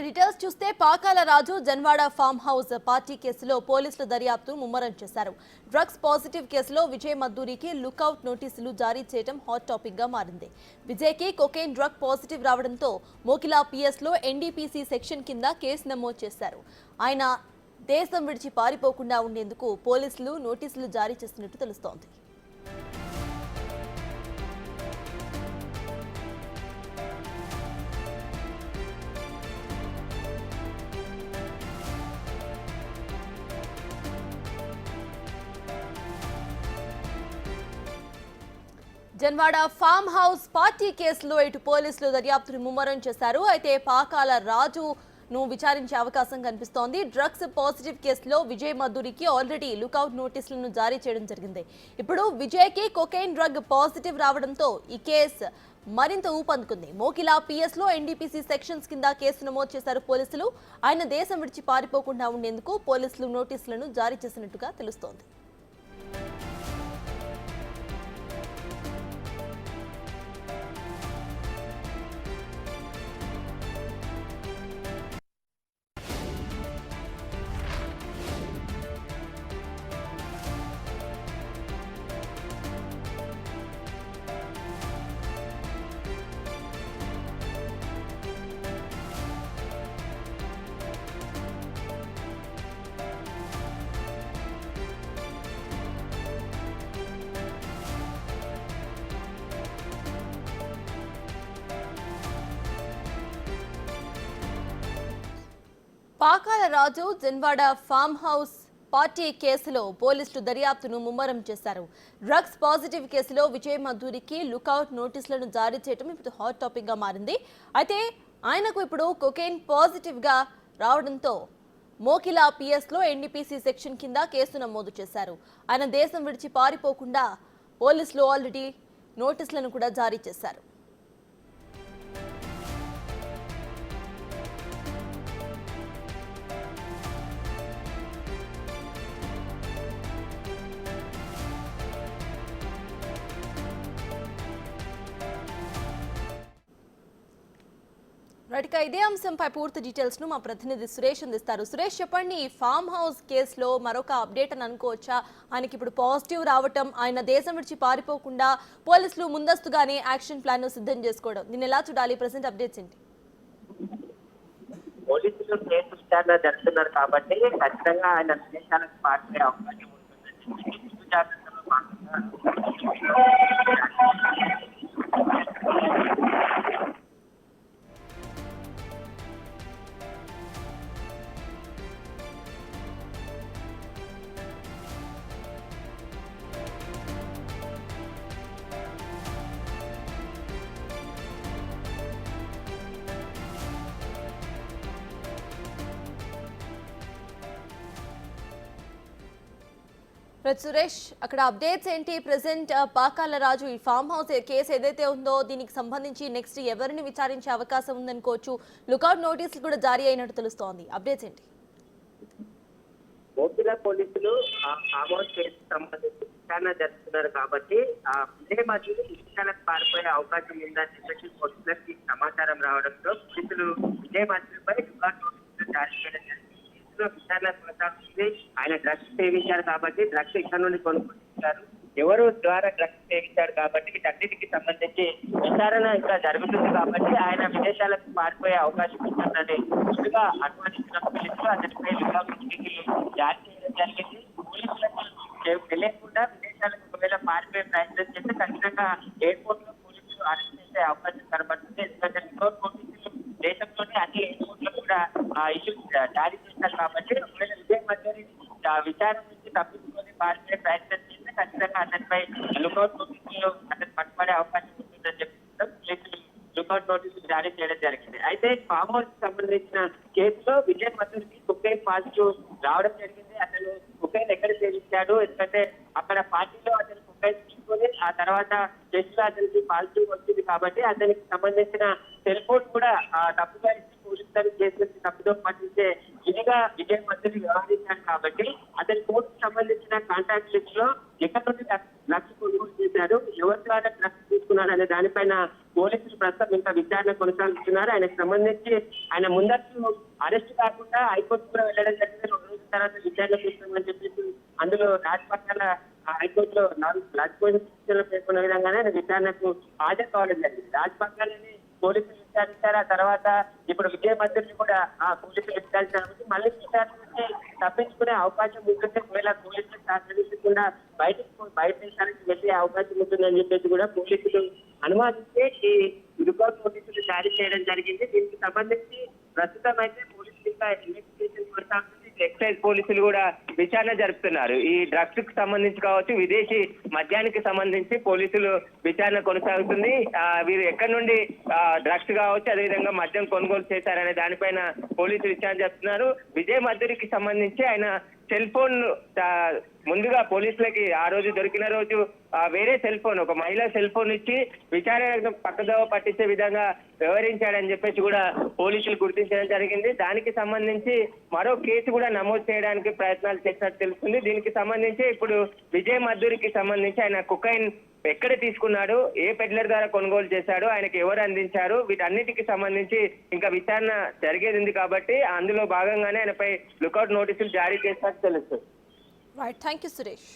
Details చూస్తే పాకాల రాజు Janwada farm house party కేసులో పోలీసులు దర్యాప్తు ముమ్మరం చేశారు. డ్రగ్స్ పాజిటివ్ కేసులో విజయ్ మద్దూరికి లుకౌట్ నోటీసులు జారీ చేయడం హాట్ టాపిక్ గా మారింది. విజయ్కి కొకైన్ డ్రగ్ పాజిటివ్ రావడంతో మోకిలా పిఎస్ లో ఎన్డీపీసీ సెక్షన్ కింద కేసు నమోదు చేశారు. ఆయన దేశం విడిచి పారిపోకుండా ఉండేందుకు పోలీసులు నోటీసులు జారీ చేస్తున్నట్టు తెలుస్తోంది. జన్వాడ ఫామ్ హౌస్ పార్టీ కేసులో ఇటు పోలీసులు దర్యాప్తును ముమ్మరం చేశారు. అయితే పాకాల రాజును విచారించే అవకాశం కనిపిస్తోంది. డ్రగ్స్ పాజిటివ్ కేసులో విజయ్ మద్దూరికి ఆల్రెడీ లుకౌట్ నోటీసులను జారీ చేయడం జరిగింది. ఇప్పుడు విజయ్కి కొకైన్ డ్రగ్ పాజిటివ్ రావడంతో ఈ కేసు మరింత ఊపందుకుంది. మోకిలా పిఎస్ లో ఎన్డీపీసీ సెక్షన్స్ కింద కేసు నమోదు చేశారు పోలీసులు. ఆయన దేశం విడిచి పారిపోకుండా ఉండేందుకు పోలీసులు నోటీసులను జారీ చేసినట్టుగా తెలుస్తోంది. పాకాల రాజు జన్వాడ ఫామ్ హౌస్ పార్టీ కేసులో పోలీసులు దర్యాప్తును ముమ్మరం చేశారు. డ్రగ్స్ పాజిటివ్ కేసులో విజయ్ మద్దూరికి లుకౌట్ నోటీసులను జారీ చేయడం ఇప్పుడు హాట్ టాపిక్ గా మారింది. అయితే ఆయనకు ఇప్పుడు కొకైన్ పాజిటివ్ గా రావడంతో మోకిలా పిఎస్ లో ఎన్డీపీసీ సెక్షన్ కింద కేసు నమోదు చేశారు. ఆయన దేశం విడిచి పారిపోకుండా పోలీసులు ఆల్రెడీ నోటీసులను కూడా జారీ చేశారు. రైట్గా ఇదే అంశంపై పూర్తి డీటెయిల్స్ ను మా ప్రతినిధి సురేష్ అందిస్తారు. సురేష్, చెప్పండి, ఈ ఫామ్ హౌస్ కేసులో మరొక అప్డేట్ అని అనుకోవచ్చా? ఆయనకి ఇప్పుడు పాజిటివ్ రావటం, ఆయన దేశం విడిచి పారిపోకుండా పోలీసులు ముందస్తుగానే యాక్షన్ ప్లాన్ సిద్ధం చేసుకోవడం, దీన్ని ఎలా చూడాలి? ప్రెసెంట్ అప్డేట్స్ ఏంటి? పోలీసులు కేసు విచారణ జరుగుతున్నారు కాబట్టి ఖచ్చితంగా ఆయన విదేశాలకు పారిపోయే అవకాశం ఉంటుందని సురేష్, అక్కడ అప్డేట్స్ ఏంటి? ప్రెసెంట్ పాకాల రాజు ఈ ఫామ్ హౌస్ కేసు ఏదైతే ఉందో దీనికి సంబంధించి నెక్స్ట్ ఎవరిని విచారించే అవకాశం ఉందనుకోవచ్చు? లుకౌట్ నోటీసులు కూడా జారీ అయినట్టు తెలుస్తోంది. అప్డేట్స్ ఏంటి? మోకిలా పోలీసులు ఫామ్ హౌస్ కేసు సంబంధించి విచారణ జరుపుతున్నారు కాబట్టి విజయ్ మద్దూరి విదేశాలకు పారిపోయే అవకాశం ఉందని చెప్పేసి పోలీసులకి సమాచారం రావడంతో పోలీసులు విజయ్ మద్దూరిపై లుకౌట్ నోటీసులు జారీ చేయడం జరిగింది. విచారణ కొనసాగుతుంది. ఆయన డ్రగ్స్ సేవించారు కాబట్టి డ్రగ్స్ ఇక్కడ నుండి కొనుక్కుంటున్నారు, ఎవరు ద్వారా డ్రగ్స్ సేవించారు కాబట్టి వీటన్నిటికి సంబంధించి విచారణ ఇంకా జరుగుతుంది కాబట్టి ఆయన విదేశాలకు పారిపోయే అవకాశం ఉంటుందని ముందుగా అనుమానించిన పోలీసులు అతనిపై లుకౌట్ నోటీసులు జారీ చేయడం జరిగింది. పోలీసులకు తెలియకుండా విదేశాలకు ఒకవేళ పారిపోయే ప్రయత్నం చేస్తే ఖచ్చితంగా ఎయిర్పోర్ట్ లో పోలీసులు అరెస్ట్ చేసే అవకాశం కనబడుతుంది. ఎందుకంటే లుకౌట్ నోటీసులు దేశంలోని అన్ని ఎయిర్పోర్ట్ లో కూడా ఇష్యూ జారీ చేస్తారు కాబట్టి ఒకవేళ విజయ్ మద్దూరి విచారణ నుంచి తప్పించుకొని పారిపోయే ప్రయత్నం చేస్తే ఖచ్చితంగా అతనిపై లుకౌట్ నోటీసులు అతను పట్టుబడే అవకాశం ఉంటుందని చెప్తుంటాం. పోలీసులు లుకౌట్ నోటీసులు జారీ చేయడం జరిగింది. అయితే ఫామ్ హౌస్ సంబంధించిన కేసులో విజయ్ మద్దూరికి కొకైన్ పాజిటివ్ రావడం జరిగింది. అతను కొకైన్ ఎక్కడ సేవించాడు, ఎందుకంటే అక్కడ పార్టీలో అతను కొకైన్ తీసుకొని ఆ తర్వాత టెస్ట్ లో అతనికి పాజిటివ్ వచ్చింది కాబట్టి అతనికి సంబంధించిన సెల్ ఫోన్ కూడా తప్పుగా ఇచ్చి పోలీసులు కేసు తప్పుదో పట్టించే విధిగా విజయ్ మద్దూరి వ్యవహరించాడు కాబట్టి అతని కోర్టుకు సంబంధించిన కాంటాక్ట్ లిస్ట్ లో ఎక్కడ నుండి డ్రగ్స్ కొనుగోలు చేశారు, ఎవరి ద్వారా డ్రగ్స్ తీసుకున్నారు తీసుకున్నాడు అనే దానిపైన పోలీసులు ప్రస్తుతం ఇంకా విచారణ కొనసాగిస్తున్నారు. ఆయనకు సంబంధించి ఆయన ముందస్తు అరెస్ట్ కాకుండా హైకోర్టు కూడా వెళ్ళడం జరిగింది. 2 రోజుల తర్వాత విచారణ చేస్తామని చెప్పేసి అందులో రాజపక్షాల హైకోర్టులో రాజపోలీసులు పేర్కొన్న విధంగానే ఆయన విచారణకు హాజరు కావడం జరిగింది. రాజపక్షాలని పోలీసులు విచారించారు. ఆ తర్వాత ఇప్పుడు విజయ మధ్యని కూడా పోలీసులు విచారించారు కాబట్టి మళ్ళీ విచారణ నుంచి తప్పించుకునే అవకాశం ఉంటుంది. ఒకవేళ పోలీసులు సహకరించకుండా బయట దేశానికి వెళ్ళే అవకాశం ఉంటుందని చెప్పేసి కూడా పోలీసులు అనుమానిస్తే ఈ రికార్డ్ నోటీసులు జారీ చేయడం జరిగింది. దీనికి సంబంధించి ప్రస్తుతం అయితే పోలీసులు ఇంకా ఇన్వెస్టిగేషన్ కొనసాగుతుంది. ఎక్సైజ్ పోలీసులు కూడా విచారణ జరుపుతున్నారు. ఈ డ్రగ్స్ కు సంబంధించి కావచ్చు, విదేశీ మద్యానికి సంబంధించి పోలీసులు విచారణ కొనసాగుతుంది. వీరు ఎక్కడి నుండి డ్రగ్స్ కావచ్చు, అదేవిధంగా మద్యం కొనుగోలు చేశారనే దానిపైన పోలీసులు విచారణ జరుపుతున్నారు. విజయ్ మధురికి సంబంధించి ఆయన సెల్ ఫోన్ ముందుగా పోలీసులకి ఆ రోజు దొరికిన రోజు వేరే సెల్ ఫోన్, ఒక మహిళా సెల్ ఫోన్ ఇచ్చి విచారణ పక్కదోవ పట్టించే విధంగా వ్యవహరించాడని చెప్పేసి కూడా పోలీసులు గుర్తించడం జరిగింది. దానికి సంబంధించి మరో కేసు కూడా నమోదు చేయడానికి ప్రయత్నాలు చేసినట్టు తెలుస్తుంది. దీనికి సంబంధించి ఇప్పుడు విజయ్ మధురికి సంబంధించి ఆయన కుకైన్ ఎక్కడ తీసుకున్నాడు, ఏ పెడ్లర్ ద్వారా కొనుగోలు చేశాడు, ఆయనకి ఎవరు అందించారు, వీటన్నిటికి సంబంధించి ఇంకా విచారణ జరిగేది ఉంది కాబట్టి అందులో భాగంగానే ఆయనపై లుకౌట్ నోటీసులు జారీ చేసినట్టు తెలుస్తుంది. Right, thank you Suresh.